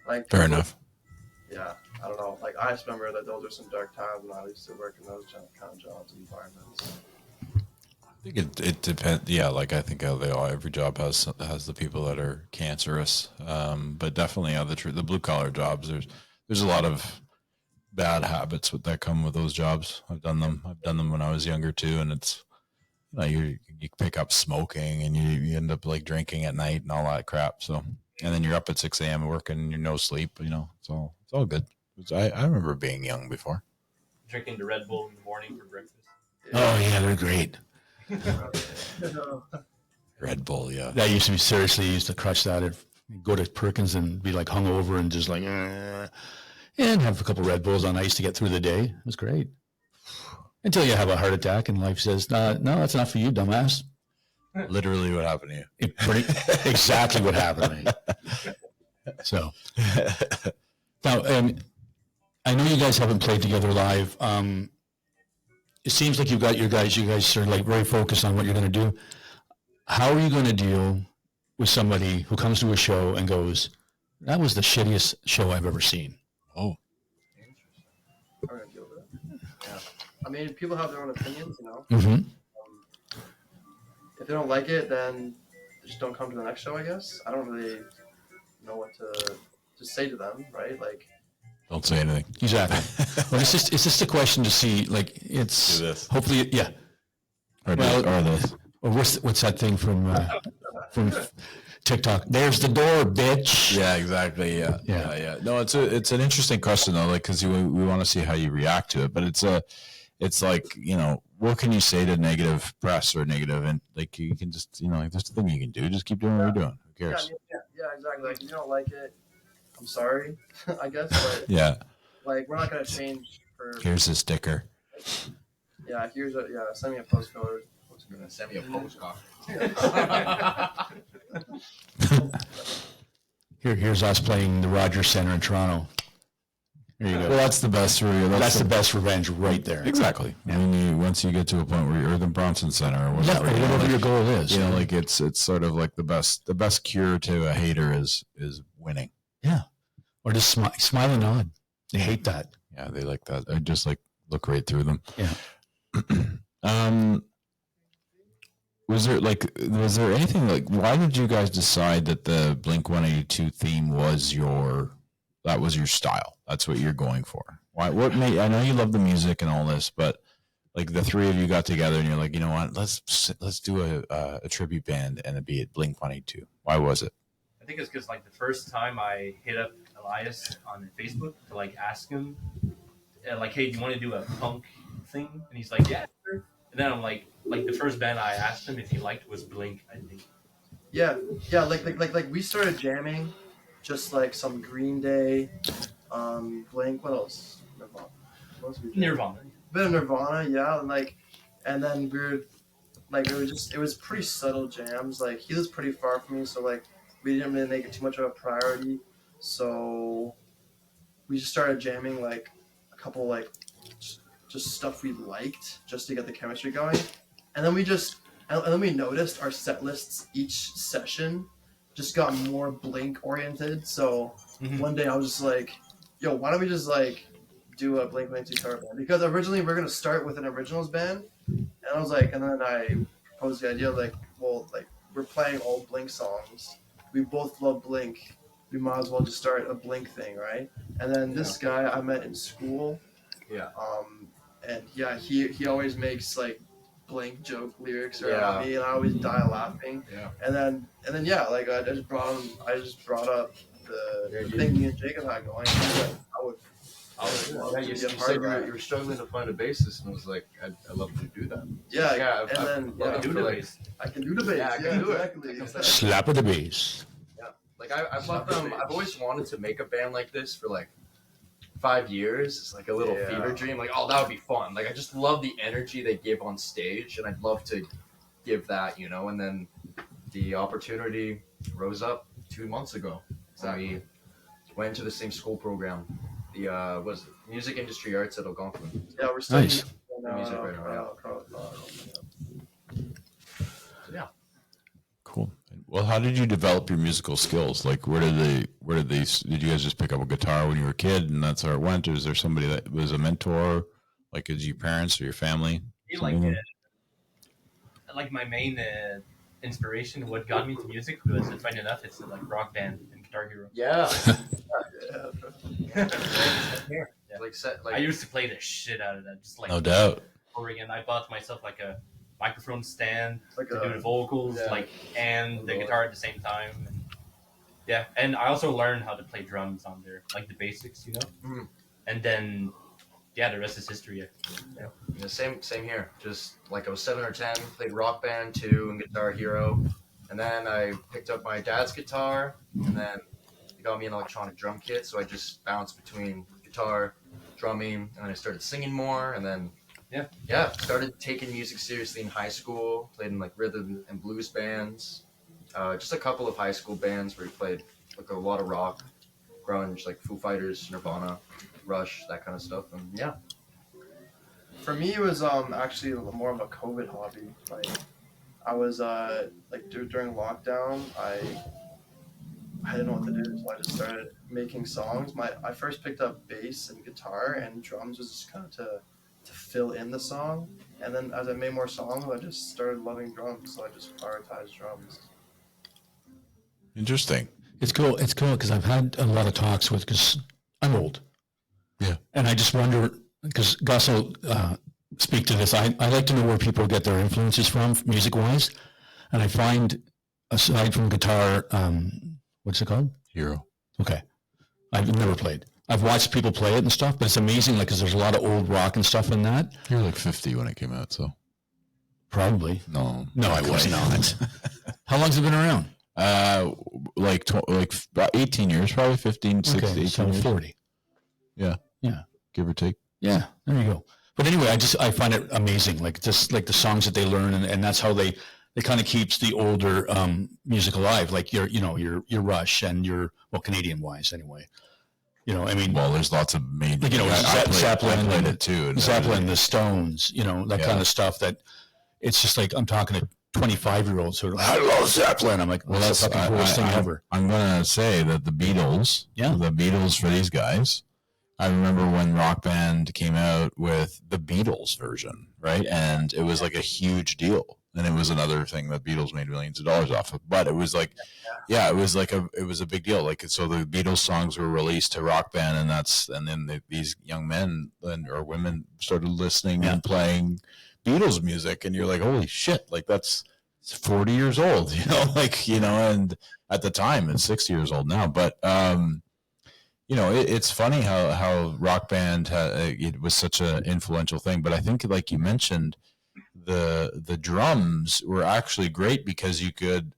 like Fair enough. Yeah, I don't know. Like I just remember that those are some dark times when I used to work in those kind of jobs and environments. I think it depends. Yeah, like I think every job has the people that are cancerous. But definitely, the blue collar jobs. There's a lot of bad habits that come with those jobs. I've done them when I was younger too, and it's you pick up smoking and you end up like drinking at night and all that crap. So and then you're up at 6 a.m. working and you're no sleep. It's all good. I remember being young before. Drinking the Red Bull in the morning for breakfast. Oh yeah, they're great. Red Bull, yeah. That used to be seriously used to crush that. I'd go to Perkins and be like hungover and just like, and have a couple Red Bulls on ice to get through the day. It was great. Until you have a heart attack and life says, no, that's not for you, dumbass. Literally what happened to you. Exactly what happened to me. So now, I know you guys haven't played together live. It seems like you guys are like very focused on what you're going to do. How are you going to deal with somebody who comes to a show and goes, that was the shittiest show I've ever seen? Oh, I'm gonna deal with it. Yeah. I mean, people have their own opinions, you know. Mm-hmm. If they don't like it, then just don't come to the next show, I guess. I don't really know what to say to them, right? Like, don't say anything. Exactly. Well, it's just a question to see, like, it's Do this. hopefully, yeah. Or this. Or what's that thing from TikTok? There's the door, bitch. Yeah, exactly. Yeah. Yeah. No, it's an interesting question though, like, cause we want to see how you react to it, but it's like, you know, what can you say to negative press or negative, and like, you can just, you know, like, there's nothing you can do. Just keep doing what you're doing. Who cares? Yeah, exactly. Like, if you don't like it, I'm sorry, I guess, but Yeah. like, we're not gonna change for. Here's a sticker. Yeah, send me a postcard. You're gonna send me a postcard. Here's us playing the Rogers Center in Toronto. There you go. Well, that's the best for you. That's the best revenge right there. Exactly. Yeah. I mean, once you get to a point where you're the Bronson Center or whatever, Yeah, or whatever like, your goal is. you know, like it's sort of like the best cure to a hater is winning. Yeah. Or just smile and nod. They hate that. Yeah, they like that. I just like look right through them. Yeah. Was there anything like, why did you guys decide that the Blink-182 theme was your style? That's what you're going for. Why? What made? I know you love the music and all this, but like the three of you got together and you're like, you know what? Let's do a tribute band and it'd be Blink-182. Why was it? I think it's because like the first time I hit up Elias on Facebook to like ask him, like, hey, do you want to do a punk thing? And he's like, yeah, sure. And then I'm like the first band I asked him if he liked was Blink, I think. Yeah, like we started jamming, just like some Green Day, Blink. What else? Nirvana. What else we jamming? Nirvana. Bit of Nirvana, yeah, and then we were like, it was pretty subtle jams. Like, he was pretty far from me, so like we didn't really make it too much of a priority. So we just started jamming like a couple like just stuff we liked just to get the chemistry going, and then we noticed our set lists each session just got more Blink oriented. So one day I was just like, yo, why don't we just like do a Blink-182 cover band? Because originally we are gonna start with an originals band, and I was like, and then I proposed the idea like, well, like we're playing all Blink songs, we both love Blink, we might as well just start a Blink thing, right? And then this guy I met in school, and yeah, he always makes like Blink joke lyrics around me, and I always die laughing. Yeah. And then yeah, like I just brought up the thing me and Jacob had going. I would love Yeah, to you be a said part of you that. were struggling to find a bassist, and I was like, I'd love to do that. Yeah, I've and then Do the bass. I can do the bass. Yeah, I can do it. exactly. Slap of the bass. Like I've always wanted to make a band like this for like 5 years. It's like a little fever dream. Like, oh, that would be fun. Like, I just love the energy they give on stage, and I'd love to give that, you know. And then the opportunity rose up 2 months ago. We went to the same school program, the music industry arts at Algonquin. Yeah, we're studying Nice. Music right now. Yeah. Cool. Well, how did you develop your musical skills? Like, did you guys just pick up a guitar when you were a kid and that's how it went? Or is there somebody that was a mentor? Like, is your parents or your family? Like my main inspiration, what got me into music was, funny enough, it's like Rock Band and Guitar Hero. Yeah. I used to play the shit out of that, just like No doubt. and I bought myself like a microphone stand Like to do the vocals, and the guitar at the same time. And I also learned how to play drums on there, like the basics, you know. Mhm. And then yeah, the rest is history. Yeah. Yeah, same here. Just like I was 7 or 10, played Rock Band 2 and Guitar Hero, and then I picked up my dad's guitar, and then he got me an electronic drum kit, so I just bounced between guitar, drumming, and then I started singing more, and then started taking music seriously in high school. Played in like rhythm and blues bands, just a couple of high school bands where we played like a lot of rock, grunge, like Foo Fighters, Nirvana, Rush, that kind of stuff, and yeah. For me, it was actually more of a COVID hobby. Like, I was during lockdown, I didn't know what to do, so I just started making songs. I first picked up bass and guitar, and drums was just kind of to fill in the song. And then as I made more songs, I just started loving drums, so I just prioritized drums. Interesting. It's cool. It's cool because I've had a lot of talks with, because I'm old. Yeah. And I just wonder, because Gus will speak to this, I like to know where people get their influences from, music-wise. And I find, aside from guitar, what's it called? Hero. Okay. I've never played. I've watched people play it and stuff, but it's amazing, like, because there's a lot of old rock and stuff in that. You were like 50 when it came out, so. Probably. No, I was not. How long's it been around? Like about 18 years, probably 15, 16, Okay, 18 so years. 40. Yeah. Yeah. Give or take. Yeah, there you go. But anyway, I find it amazing, like just like the songs that they learn, and that's how they kind of keeps the older music alive, like your Rush and your, well, Canadian wise anyway. I mean, Well, there's lots of main. like, I Zeppelin, played it too. And Zeppelin, the Stones, that kind of stuff. That it's just like I'm talking to 25-year-olds who are like, I love Zeppelin. I'm like, well, that's the fucking coolest thing ever. I'm gonna say that the Beatles for these guys. I remember when Rock Band came out with the Beatles version, right? And it was like a huge deal. And it was another thing that Beatles made millions of dollars off of. But it was like, it was a big deal. Like, so the Beatles songs were released to Rock Band, and then these young men or women started listening and playing Beatles music, and you're like, holy shit, like that's 40 years old, and at the time it's 60 years old now. But it's funny how Rock Band it was such an influential thing. But I think, like you mentioned, the drums were actually great because you could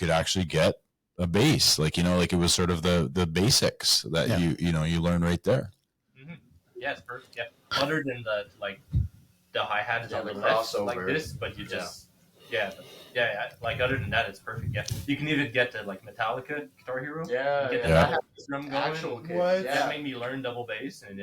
actually get a bass, like it was sort of the basics that you learn right there. Mm-hmm. Yeah, it's perfect. Yeah, other than the hi-hat is on the left crossover. like this, but you just like other than that, it's perfect. Yeah, you can even get the Metallica Guitar Hero. Yeah, get the yeah. drum going. Actual kit. What? That made me learn double bass, and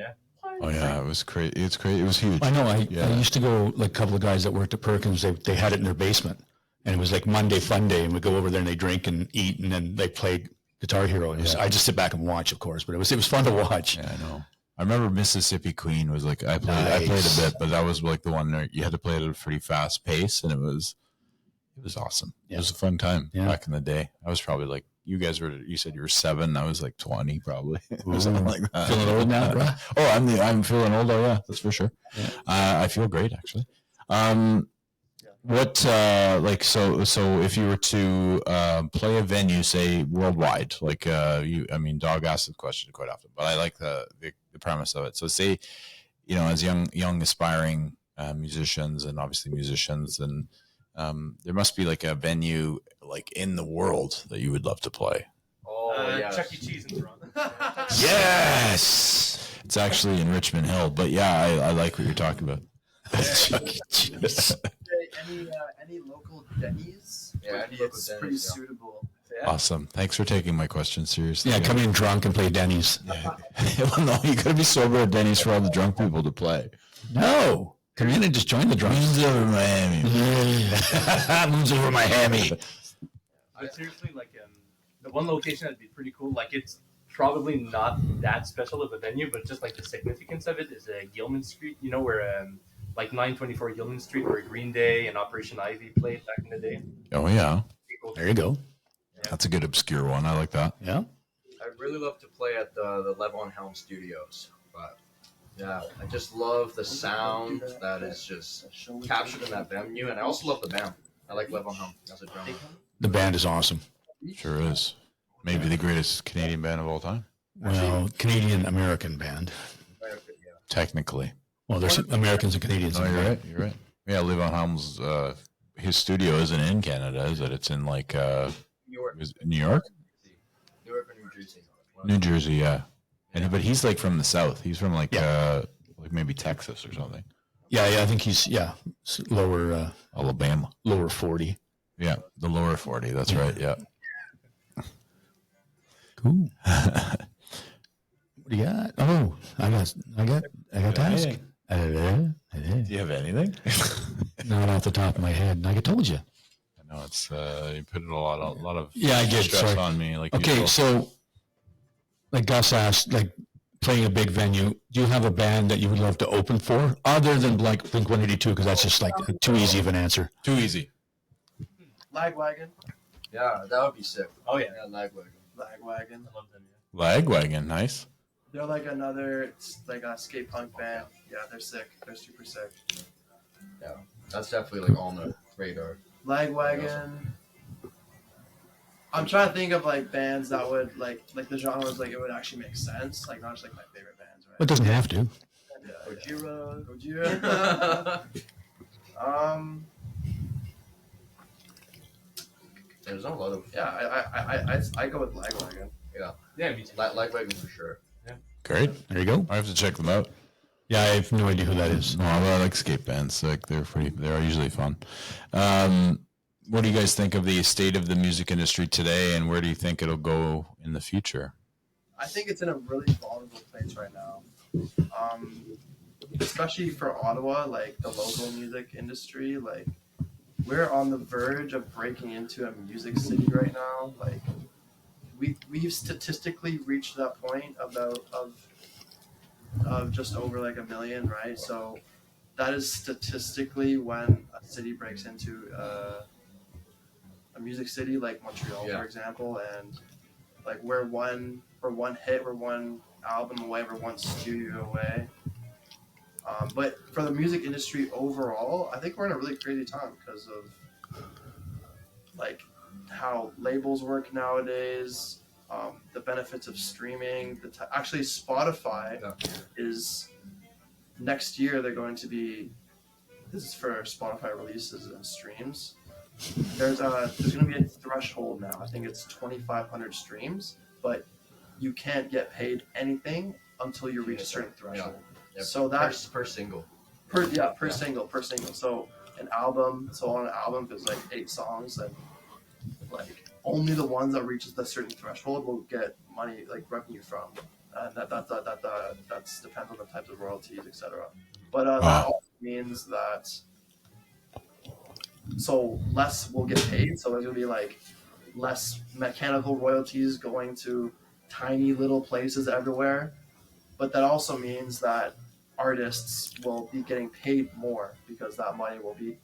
Oh yeah, it was crazy. It's crazy. It was huge. I know. I used to go, like, a couple of guys that worked at Perkins. They had it in their basement, and it was like Monday Fun Day, and we'd go over there and they drink and eat, and then they play Guitar Hero. And I just sit back and watch, of course, but it was fun to watch. Yeah, I know. I remember Mississippi Queen was like I played a bit, but that was like the one where you had to play at a pretty fast pace, and it was awesome. Yeah. It was a fun time back in the day. I was probably like, you said you were 7. I was like 20 probably. Something like that. Feeling old now, bro? Oh, I'm feeling old. Oh yeah, that's for sure. Yeah. I feel great actually. What so if you were to play a venue, say worldwide, like Dog asks the question quite often, but I like the premise of it. So say, as young aspiring musicians, and obviously musicians, and there must be like a venue like in the world that you would love to play. Oh, yes. Chuck E. Cheese in Toronto. Yes, it's actually in Richmond Hill, but I like what you're talking about. Chuck E. Cheese. Any local Denny's? Yeah, any it's local pretty Denny's, suitable. Awesome. Thanks for taking my question seriously. Yeah, come in drunk and play Denny's. Well, no, you gotta be sober at Denny's for all the drunk people to play. No. Come in and just join the drums. Moon's over Miami. Moon's over Miami. But seriously, the one location that'd be pretty cool, it's probably not that special of a venue, but just the significance of it is Gilman Street, where 924 Gilman Street, where Green Day and Operation Ivy played back in the day. Oh yeah. Cool. There you go. Yeah. That's a good obscure one. I like that. Yeah. I'd really love to play at the Levon Helm Studios, but yeah, I just love the sound that is just captured in that venue, and I also love the band. I like Levon Helm as a drummer. The band is awesome. Sure is. Maybe the greatest Canadian band of all time. Well, Canadian-American band. Technically. Well, there's Americans and Canadians. Oh, in you're there. right. You're right. Yeah, Levon Helm's his studio isn't in Canada, is it? It's in like New York. is it New York, New York or New Jersey. New Jersey. Yeah, but he's like from the south. He's from like maybe Texas or something. Yeah, I think he's lower Alabama. lower 40. Yeah, the lower 40. That's right. Yeah. Cool. What do you got? Oh, I got to ask. Do you have anything? Not off the top of my head. Like I told you. I know it's you put a lot of I did. stress Sorry. on me. Like Okay, usual. so like Gus asked, like playing a big venue, do you have a band that you would love to open for other than like Blink 182? Because that's just like too easy of an answer. Too easy. Lagwagon. Yeah, that would be sick. Oh yeah, Yeah, Lagwagon. Lagwagon. I love them. Lagwagon, nice. They're like it's like a skate punk band. Yeah, they're sick. They're super sick. Yeah, that's definitely like on the radar. Lagwagon. I'm trying to think of like bands that would like the genres like it would actually make sense. Like not just like my favorite bands, right? It doesn't have to. Gojira. There's not a lot of I go with Lagwagon. Yeah, me too. Lagwagon for sure. Great. There you go. I have to check them out. Yeah, I have no idea who that is. No, I like skate bands. Like they are usually fun. What do you guys think of the state of the music industry today, and where do you think it'll go in the future? I think it's in a really vulnerable place right now. Especially for Ottawa, like the local music industry, like we're on the verge of breaking into a music city right now. Like we've statistically reached that point of just over like 1 million, right? So that is statistically when a city breaks into a music city like Montreal, for example, and like we're one hit, we're one album away, we're one studio away. But for the music industry overall, I think we're in a really crazy time because of like how labels work nowadays, the benefits of streaming. Actually, Spotify is next year. They're going to be. This is for Spotify releases and streams. There's going to be a threshold now. I think it's 2,500 streams, but you can't get paid anything until you reach a certain threshold. Yeah, so that's per single. Per single. So an album. So on an album, there's like 8 songs, and like only the ones that reaches the certain threshold will get money, like revenue from. That's depends on the types of royalties, etc. But that also means that so less will get paid. So there's gonna be like less mechanical royalties going to tiny little places everywhere. But that also means that artists will be getting paid more because that money will be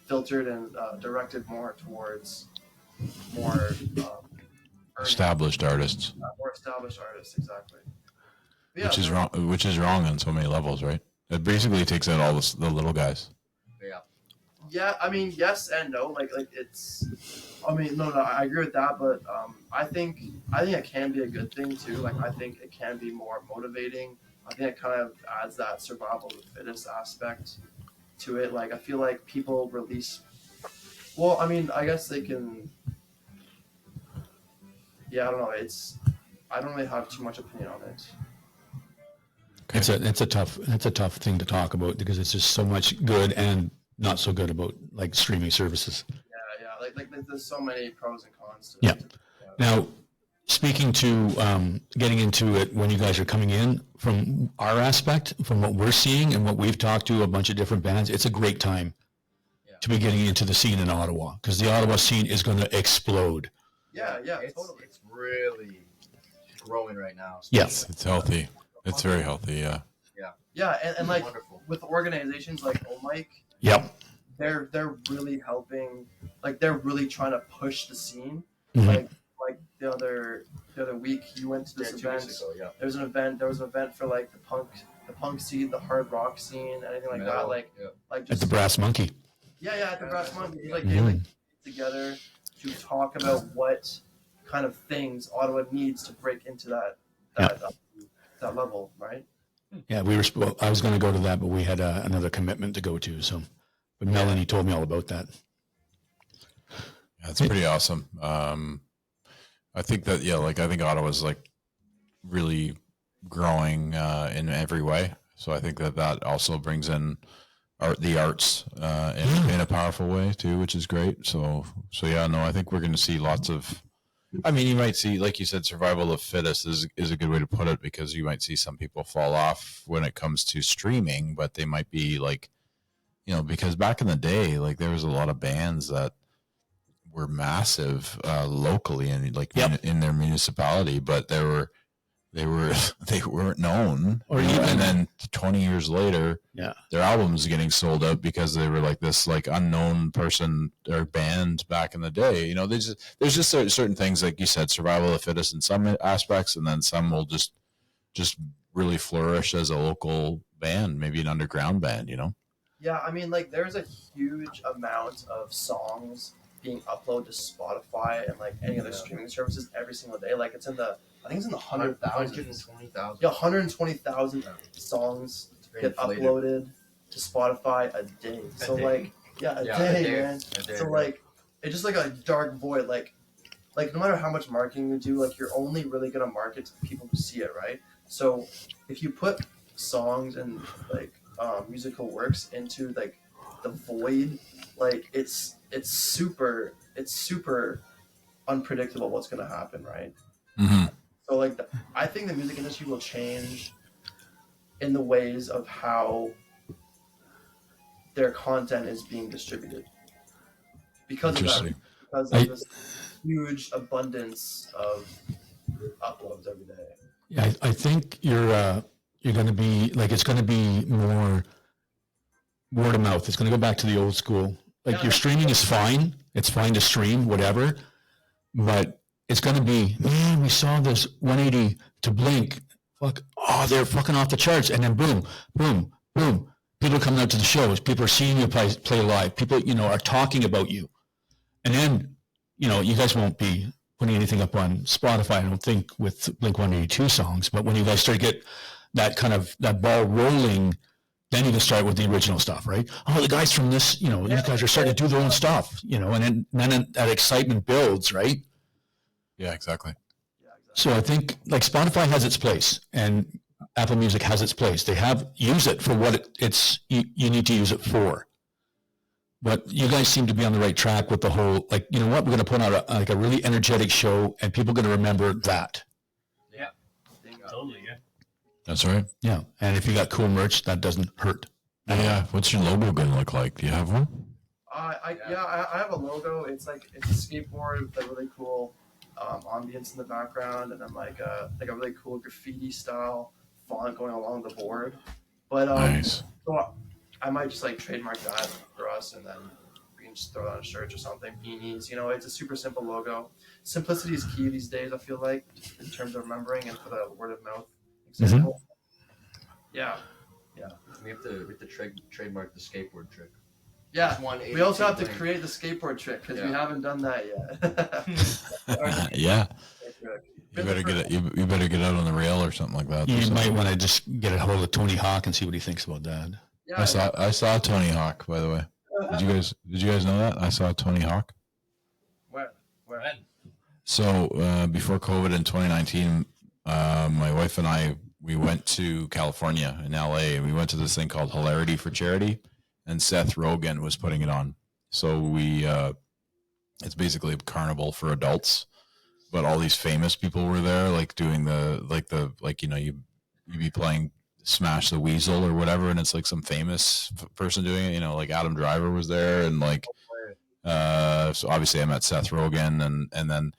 filtered and directed more towards more Established artists, more established artists, exactly. But which is wrong. Which is wrong on so many levels, right? It basically takes out all the little guys. Yeah, I mean, yes and no. Like it's. I mean, no, I agree with that, but I think it can be a good thing too. Like I think it can be more motivating. I think it kind of adds that survival of the fittest aspect to it. Like I feel like people release. Well, I mean, I guess they can. Yeah, I don't know. I don't really have too much opinion on it. Okay. It's a tough thing to talk about because it's just so much good and not so good about like streaming services. Yeah. Like there's so many pros and cons to Yeah. it. Now, speaking to getting into it when you guys are coming in, from our aspect, from what we're seeing and what we've talked to a bunch of different bands, it's a great time to be getting into the scene in Ottawa because the Ottawa scene is going to explode. Yeah, It's, totally. it's really growing right now. Yes. It's healthy. It's very healthy. Yeah. Yeah, and like Wonderful. with organizations like Omike, Yep. they're really helping. Like they're really trying to push the scene. Mhm. Like the other week, you went to this 2 event. weeks ago, There was an event for like the punk scene, the hard rock scene, anything like that. Like At just the Brass Monkey. yeah, at the Brass Monkey. Like Mhm. they like get together to talk about what kind of things Ottawa needs to break into that level, right? Yeah, I was going to go to that, but we had another commitment to go to. So, but Melanie told me all about that. That's pretty awesome. I think that, I think Ottawa's like really growing in every way. So I think that also brings in the arts in a powerful way too, which is great. So yeah, no, I think we're going to see lots of, I mean, you might see, like you said, survival of the fittest is a good way to put it, because you might see some people fall off when it comes to streaming, but they might be like, because back in the day, like there was a lot of bands that were massive locally and like in their municipality, but they weren't known. Or even, and then 20 years later, their albums getting sold out because they were like this like unknown person or band back in the day. There's just certain things, like you said, survival of the fittest in some aspects, and then some will just really flourish as a local band, maybe an underground band. Yeah, I mean, like there's a huge amount of songs being uploaded to Spotify and like any other streaming services every single day. Like I think it's in the 100,000. 120,000. Yeah, 120,000 songs get uploaded to Spotify a day. So like, a day, man. So like, it's just like a dark void. Like no matter how much marketing you do, like you're only really gonna market to the people who see it, right? So if you put songs and like musical works into like the void, like it's super unpredictable what's gonna happen, right? Mm-hmm. So like I think the music industry will change in the ways of how their content is being distributed because of that, because of this huge abundance of uploads every day. Yeah, I think you're going to be like, it's going to be more word of mouth. It's going to go back to the old school. Like your streaming is fine. It's fine to stream, whatever. But it's going to be, man, we saw this 180 to Blink. Fuck, they're fucking off the charts. And then boom, boom, boom. People are coming out to the shows. People are seeing you play live. People, are talking about you. And then, you guys won't be putting anything up on Spotify, I don't think, with Blink 182 songs. But when you guys start to get that ball rolling, then you can start with the original stuff, right? Oh, the guys from this, these guys are starting to do their own stuff, and then that excitement builds, right? Yeah, exactly. So I think like Spotify has its place and Apple Music has its place. They use it for what you need to use it for. But you guys seem to be on the right track with the whole, like, you know what, we're going to put out a really energetic show and people are going to remember that. Yeah, totally, yeah. That's right. Yeah, and if you got cool merch, that doesn't hurt. Yeah, what's your logo going to look like? Do you have one? I have a logo. It's a skateboard with a really cool ambience in the background, and then like a really cool graffiti style font going along the board. But nice. So I might just like trademark that for us, and then we can just throw it on a shirt or something. Beanies, it's a super simple logo. Simplicity is key these days, I feel like, in terms of remembering and for the word of mouth example. Mm-hmm. Yeah. We have to trademark the skateboard trick. Yeah, we also have to create the skateboard trick because we haven't done that yet. Yeah. You better get it. You better get out on the rail or something like that. You might want to just get a hold of Tony Hawk and see what he thinks about that. Yeah, I saw Tony Hawk, by the way. Did you guys know that? I saw Tony Hawk. Where? So before COVID in 2019, my wife and I, we went to California in LA, and we went to this thing called Hilarity for Charity, and Seth Rogen was putting it on. So we, it's basically a carnival for adults, but all these famous people were there, like doing you be playing Smash the Weasel or whatever, and it's like some famous person doing it, like Adam Driver was there, and like, so obviously I met Seth Rogen, and then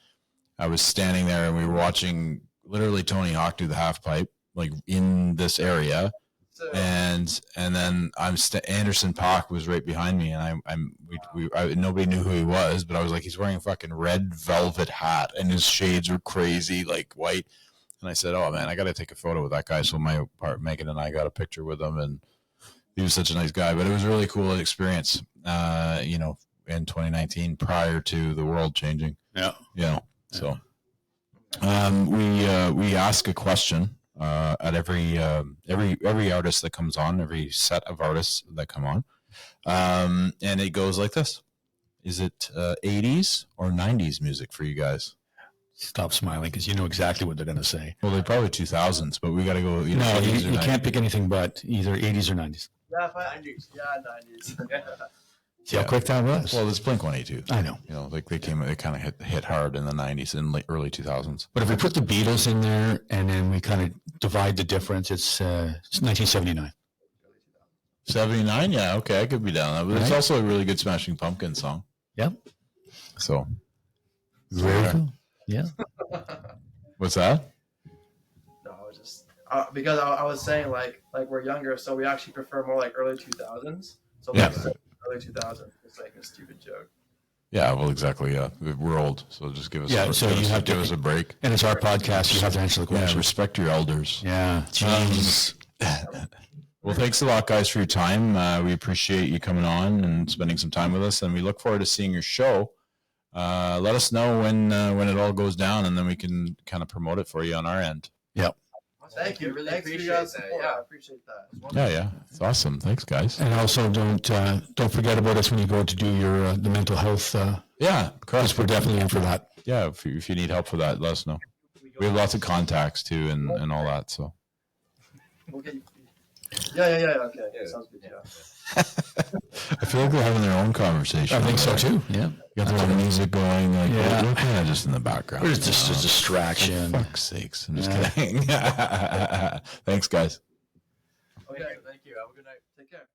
I was standing there and we were watching literally Tony Hawk do the half pipe, like in this area. And then Anderson .Paak was right behind me, and nobody knew who he was, but I was like, he's wearing a fucking red velvet hat, and his shades were crazy, like white. And I said, oh man, I got to take a photo with that guy. So my partner Megan and I got a picture with him, and he was such a nice guy. But it was a really cool experience, in 2019, prior to the world changing. Yeah. So we ask a question at every artist that comes on, every set of artists that come on, and it goes like this. Is it 80s or 90s music for you guys? Stop smiling because you know exactly what they're going to say. Well, they're probably 2000s, but we got to go. No, you can't pick anything but either 80s or 90s. Yeah, 90s. Yeah, 90s. See how quick that was? Well, it's Blink-182. I know. You know, like they kind of hit hard in the 90s and early 2000s. But if we put the Beatles in there and then we kind of divide the difference, it's 1979. 79, yeah, okay, I could be down that. But it's Right. also a really good Smashing Pumpkins song. Yep. So, Very cool. Yeah. what's that? No, I was just because I was saying like we're younger, so we actually prefer more like early 2000s. So Yeah. like early 2000s. It's like a stupid joke. Yeah, well, exactly. Yeah, we're old, so just give us. Yeah, so you have to- give us a break. And it's our podcast. You have to answer the Yeah, question. respect your elders. Yeah. Jeez. Well, thanks a lot, guys, for your time. We appreciate you coming on and spending some time with us, and we look forward to seeing your show. Let us know when it all goes down, and then we can kind of promote it for you on our end. Thank you. Really Thanks for appreciate your guys' that, support. yeah. I appreciate that. Yeah, it's awesome. Thanks, guys. And also don't forget about us when you go to do your the mental health. Yeah, Because we're definitely in for that. Yeah, if you need help for that, let us know. We have lots of contacts too, and all that. So We'll get you. Yeah. Okay. Yeah. Sounds good. Yeah. I feel like they're having their own conversation. I think so too. Yeah. Got their own music going. Like Yeah. we're kind of just in the background. It's just a distraction. For fuck's sakes! I'm just Yeah. kidding. Thanks, guys. Okay. Thank you. Have a good night. Take care.